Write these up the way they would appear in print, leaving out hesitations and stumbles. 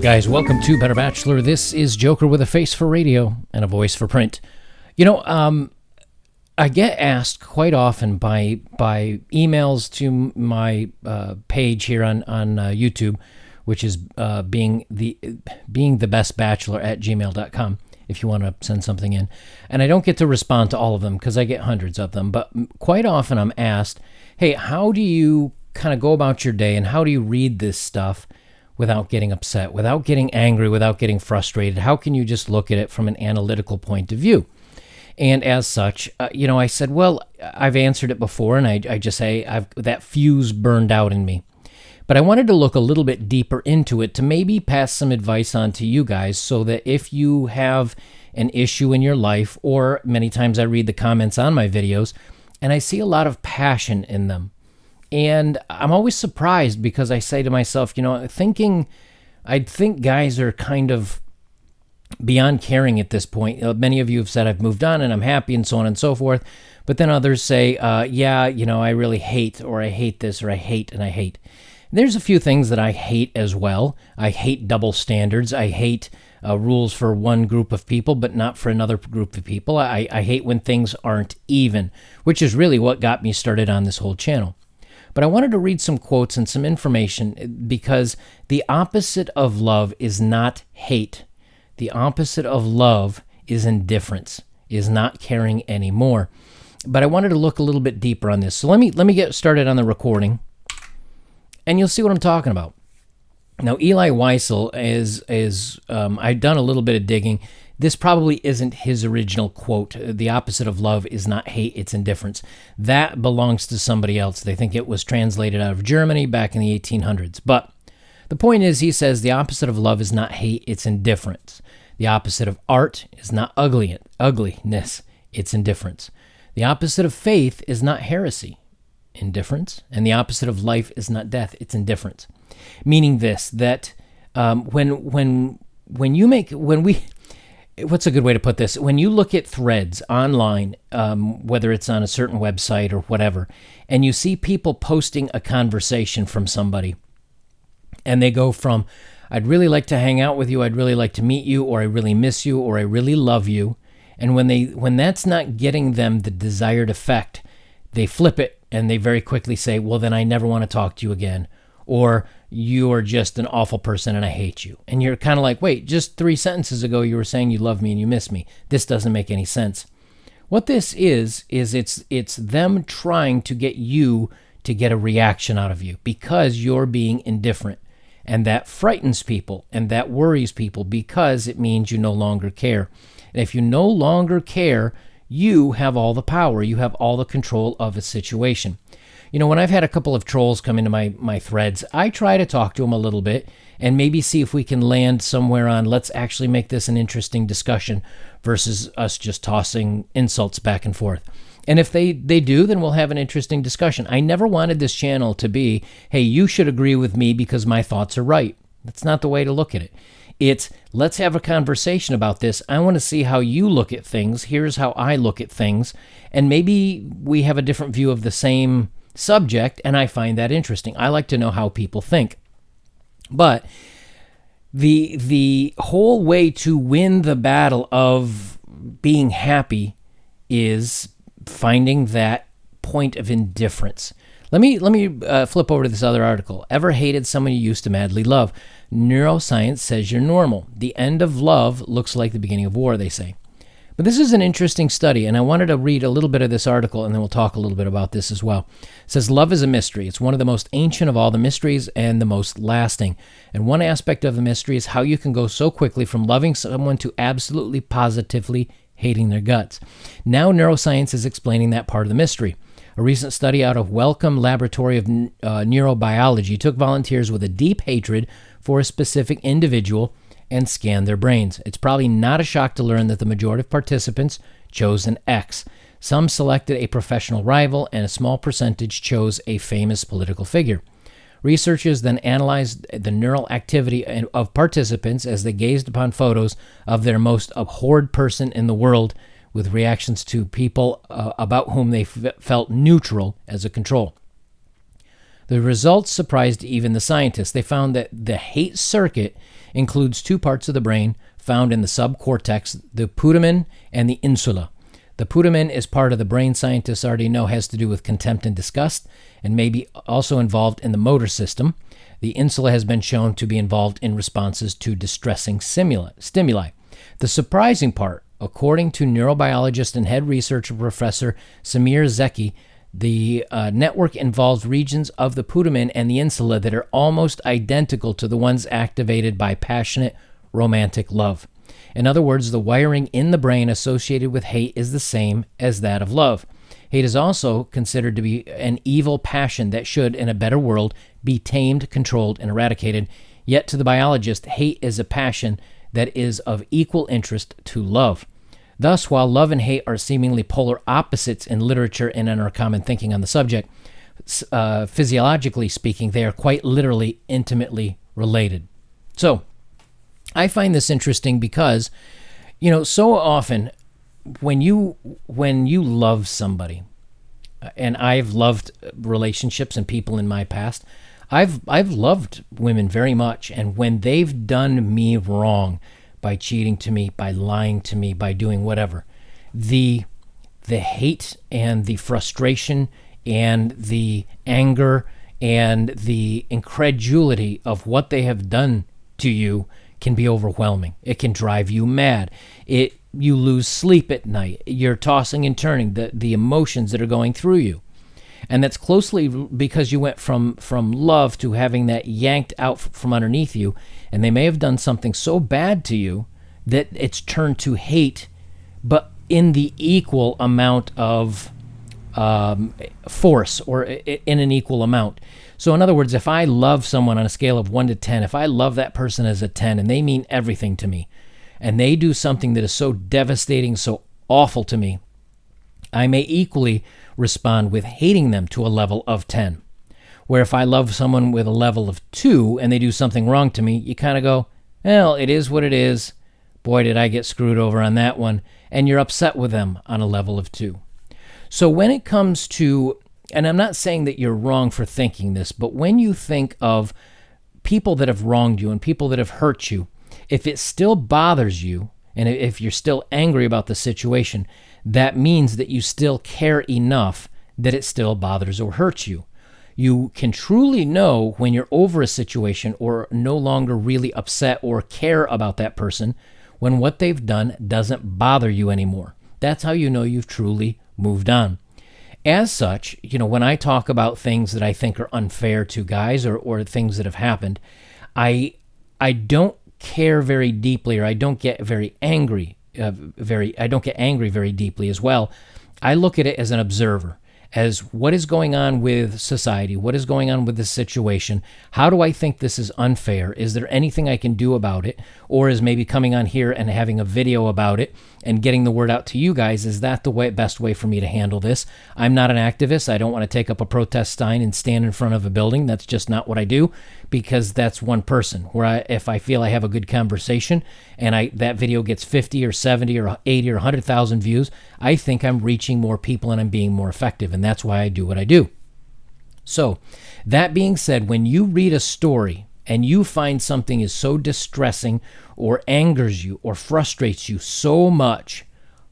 Guys, welcome to Better Bachelor. This is Joker with a face for radio and a voice for print. I get asked quite often by emails to my page here on YouTube, which is being the best bachelor at gmail.com, if you want to send something in. And I don't get to respond to all of them because I get hundreds of them. But quite often I'm asked, hey, how do you kind of go about your day and how do you read this stuff without getting upset, without getting angry, without getting frustrated? How can you just look at it from an analytical point of view? And as such, I said, well, I've answered it before, and I just say that fuse burned out in me. But I wanted to look a little bit deeper into it to maybe pass some advice on to you guys so that if you have an issue in your life, or many times I read the comments on my videos, and I see a lot of passion in them. And I'm always surprised because I say to myself, I think guys are kind of beyond caring at this point. Many of you have said I've moved on and I'm happy and so on and so forth. But then others say, I really hate, or I hate this, or I hate and I hate. There's a few things that I hate as well. I hate double standards. I hate rules for one group of people, but not for another group of people. I hate when things aren't even, which is really what got me started on this whole channel. But I wanted to read some quotes and some information because the opposite of love is not hate. The opposite of love is indifference, is not caring anymore. But I wanted to look a little bit deeper on this. So let me get started on the recording, and you'll see what I'm talking about. Now, Eli Wiesel is I've done a little bit of digging. This probably isn't his original quote. The opposite of love is not hate, it's indifference. That belongs to somebody else. They think it was translated out of Germany back in the 1800s. But the point is, he says the opposite of love is not hate, it's indifference. The opposite of art is not ugliness, it's indifference. The opposite of faith is not heresy, indifference. And the opposite of life is not death, it's indifference. Meaning this, that what's a good way to put this? When you look at threads online, whether it's on a certain website or whatever, and you see people posting a conversation from somebody, and they go from, I'd really like to hang out with you, I'd really like to meet you, or I really miss you, or I really love you, and when that's not getting them the desired effect, they flip it, and they very quickly say, well, then I never want to talk to you again, or you are just an awful person and I hate you. And you're kind of like, wait, just 3 sentences ago you were saying you love me and you miss me. This doesn't make any sense. What this is it's them trying to get you to get a reaction out of you because you're being indifferent. And that frightens people and that worries people because it means you no longer care. And if you no longer care, you have all the power. You have all the control of a situation. When I've had a couple of trolls come into my threads, I try to talk to them a little bit and maybe see if we can land somewhere on let's actually make this an interesting discussion versus us just tossing insults back and forth. And if they do, then we'll have an interesting discussion. I never wanted this channel to be, hey, you should agree with me because my thoughts are right. That's not the way to look at it. It's let's have a conversation about this. I want to see how you look at things. Here's how I look at things. And maybe we have a different view of the same subject, and I find that interesting. I like to know how people think. But the whole way to win the battle of being happy is finding that point of indifference. Let me flip over to this other article. Ever hated someone you used to madly love? Neuroscience says you're normal. The end of love looks like the beginning of war, they say. But this is an interesting study, and I wanted to read a little bit of this article, and then we'll talk a little bit about this as well. It says, love is a mystery. It's one of the most ancient of all the mysteries and the most lasting. And one aspect of the mystery is how you can go so quickly from loving someone to absolutely positively hating their guts. Now neuroscience is explaining that part of the mystery. A recent study out of Wellcome Laboratory of Neurobiology took volunteers with a deep hatred for a specific individual and scan their brains. It's probably not a shock to learn that the majority of participants chose an X. Some selected a professional rival, and a small percentage chose a famous political figure. Researchers then analyzed the neural activity of participants as they gazed upon photos of their most abhorred person in the world, with reactions to people about whom they felt neutral as a control. The results surprised even the scientists. They found that the hate circuit includes two parts of the brain found in the subcortex, the putamen and the insula. The putamen is part of the brain scientists already know has to do with contempt and disgust, and may be also involved in the motor system. The insula has been shown to be involved in responses to distressing stimuli. The surprising part, according to neurobiologist and head researcher Professor Samir Zeki, the network involves regions of the putamen and the insula that are almost identical to the ones activated by passionate romantic love. In other words, the wiring in the brain associated with hate is the same as that of love. Hate is also considered to be an evil passion that should, in a better world, be tamed, controlled, and eradicated. Yet to the biologist, hate is a passion that is of equal interest to love. Thus, while love and hate are seemingly polar opposites in literature and in our common thinking on the subject, physiologically speaking, they are quite literally intimately related. So, I find this interesting because, so often when you love somebody, and I've loved relationships and people in my past, I've loved women very much, and when they've done me wrong by cheating to me, by lying to me, by doing whatever, the hate and the frustration and the anger and the incredulity of what they have done to you can be overwhelming. It can drive you mad. You lose sleep at night. You're tossing and turning, the emotions that are going through you. And that's closely because you went from love to having that yanked out from underneath you, and they may have done something so bad to you that it's turned to hate, but in the equal amount of force, or in an equal amount. So in other words, if I love someone on a scale of 1 to 10, if I love that person as a 10 and they mean everything to me, and they do something that is so devastating, so awful to me, I may equally respond with hating them to a level of 10. Where if I love someone with a level of 2 and they do something wrong to me, you kind of go, well, it is what it is. Boy, did I get screwed over on that one. And you're upset with them on a level of 2. So when it comes to, and I'm not saying that you're wrong for thinking this, but when you think of people that have wronged you and people that have hurt you, if it still bothers you, and if you're still angry about the situation, that means that you still care enough that it still bothers or hurts you. You can truly know when you're over a situation or no longer really upset or care about that person when what they've done doesn't bother you anymore. That's how you know you've truly moved on. As such, when I talk about things that I think are unfair to guys or things that have happened, I don't care very deeply, or I don't get very angry. I don't get angry very deeply as well. I look at it as an observer, as what is going on with society, what is going on with this situation, how do I think this is unfair, is there anything I can do about it, or is maybe coming on here and having a video about it and getting the word out to you guys, is that the best way for me to handle this? I'm not an activist. I don't want to take up a protest sign and stand in front of a building. That's just not what I do, because that's one person. If I feel I have a good conversation and that video gets 50 or 70 or 80 or 100,000 views, I think I'm reaching more people and I'm being more effective, and that's why I do what I do. So, that being said, when you read a story and you find something is so distressing or angers you or frustrates you so much,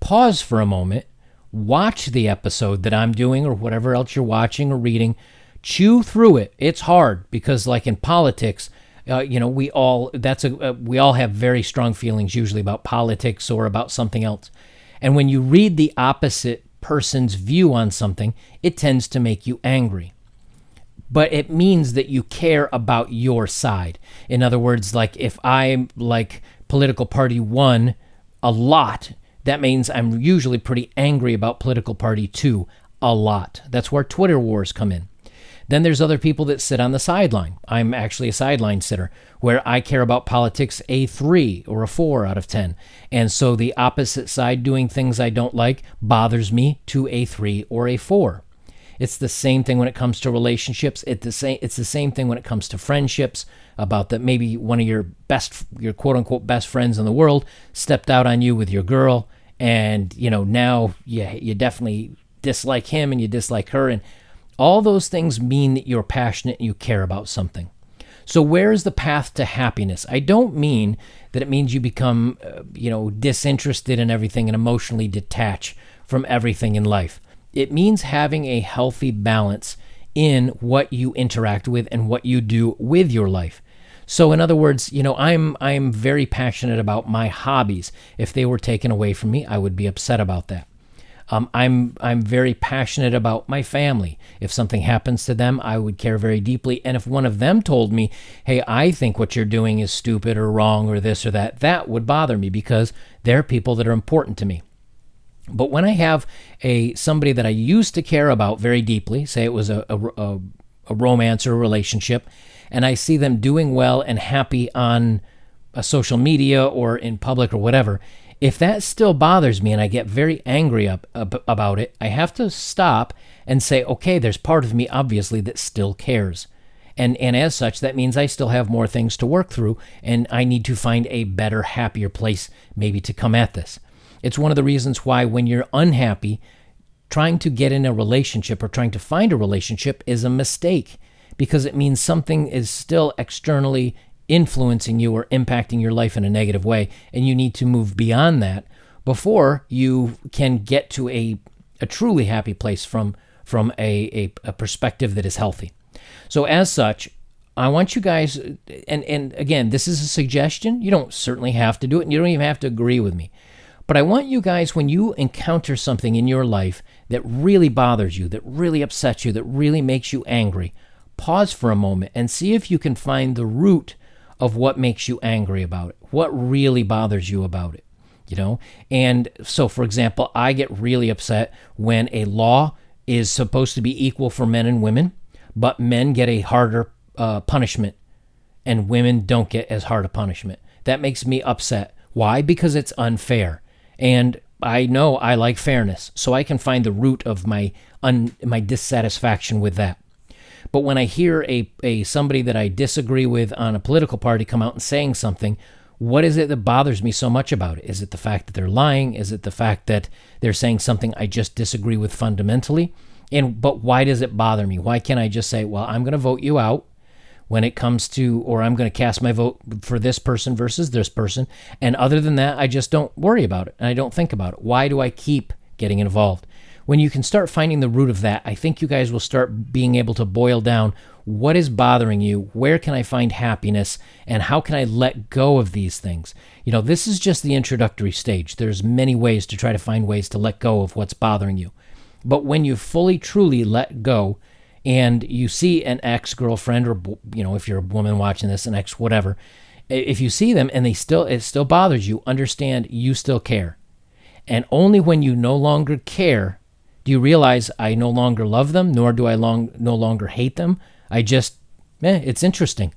pause for a moment, watch the episode that I'm doing or whatever else you're watching or reading, chew through it. It's hard because, like in politics, we all have very strong feelings usually about politics or about something else. And when you read the opposite person's view on something, it tends to make you angry. But it means that you care about your side. In other words, like if I like political party 1 a lot, that means I'm usually pretty angry about political party 2 a lot. That's where Twitter wars come in. Then there's other people that sit on the sideline. I'm actually a sideline sitter, where I care about politics a 3 or a 4 out of 10. And so the opposite side doing things I don't like bothers me to a 3 or a 4. It's the same thing when it comes to relationships. It's the same thing when it comes to friendships, about that maybe one of your quote-unquote best friends in the world stepped out on you with your girl, and now you definitely dislike him and you dislike her, and All those things mean that you're passionate and you care about something. So where is the path to happiness? I don't mean that it means you become, disinterested in everything and emotionally detach from everything in life. It means having a healthy balance in what you interact with and what you do with your life. So in other words, I'm very passionate about my hobbies. If they were taken away from me, I would be upset about that. I'm very passionate about my family. If something happens to them, I would care very deeply. And if one of them told me, hey, I think what you're doing is stupid or wrong or this or that, that would bother me because they're people that are important to me. But when I have somebody that I used to care about very deeply, say it was a romance or a relationship, and I see them doing well and happy on a social media or in public or whatever, if that still bothers me and I get very angry about it, I have to stop and say, okay, there's part of me obviously that still cares. And as such, that means I still have more things to work through and I need to find a better, happier place maybe to come at this. It's one of the reasons why when you're unhappy, trying to get in a relationship or trying to find a relationship is a mistake because it means something is still externally influencing you or impacting your life in a negative way, and you need to move beyond that before you can get to a truly happy place from a perspective that is healthy. So as such, I want you guys, and again, this is a suggestion. You don't certainly have to do it, and you don't even have to agree with me. But I want you guys, when you encounter something in your life that really bothers you, that really upsets you, that really makes you angry, pause for a moment and see if you can find the root of what makes you angry about it, what really bothers you about it, And so, for example, I get really upset when a law is supposed to be equal for men and women, but men get a harder punishment and women don't get as hard a punishment. That makes me upset. Why? Because it's unfair. And I know I like fairness, so I can find the root of my dissatisfaction with that. But when I hear a somebody that I disagree with on a political party come out and saying something, what is it that bothers me so much about it? Is it the fact that they're lying? Is it the fact that they're saying something I just disagree with fundamentally? But why does it bother me? Why can't I just say, well, I'm going to vote you out when it comes to, or I'm going to cast my vote for this person versus this person. And other than that, I just don't worry about it and I don't think about it. Why do I keep getting involved? When you can start finding the root of that, I think you guys will start being able to boil down what is bothering you, where can I find happiness, and how can I let go of these things? This is just the introductory stage. There's many ways to try to find ways to let go of what's bothering you. But when you fully, truly let go, and you see an ex-girlfriend, or if you're a woman watching this, an ex whatever, if you see them and it still bothers you, understand you still care. And only when you no longer care do you realize I no longer love them, nor do I no longer hate them. I just, it's interesting.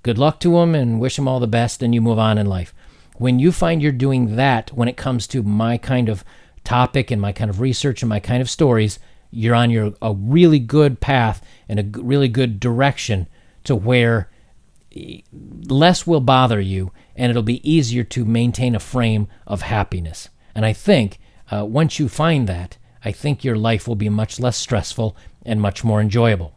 Good luck to them and wish them all the best, and you move on in life. When you find you're doing that when it comes to my kind of topic and my kind of research and my kind of stories, you're on a really good path and a really good direction to where less will bother you and it'll be easier to maintain a frame of happiness. And I think once you find that, I think your life will be much less stressful and much more enjoyable.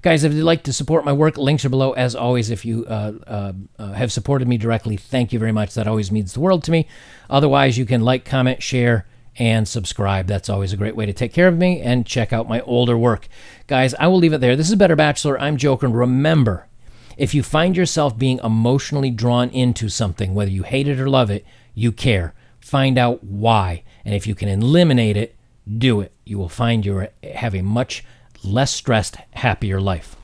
Guys, if you'd like to support my work, links are below. As always, if you have supported me directly, thank you very much. That always means the world to me. Otherwise, you can like, comment, share, and subscribe. That's always a great way to take care of me and check out my older work. Guys, I will leave it there. This is Better Bachelor. I'm Joker. And remember, if you find yourself being emotionally drawn into something, whether you hate it or love it, you care. Find out why. And if you can eliminate it, do it. You will find you have a much less stressed, happier life.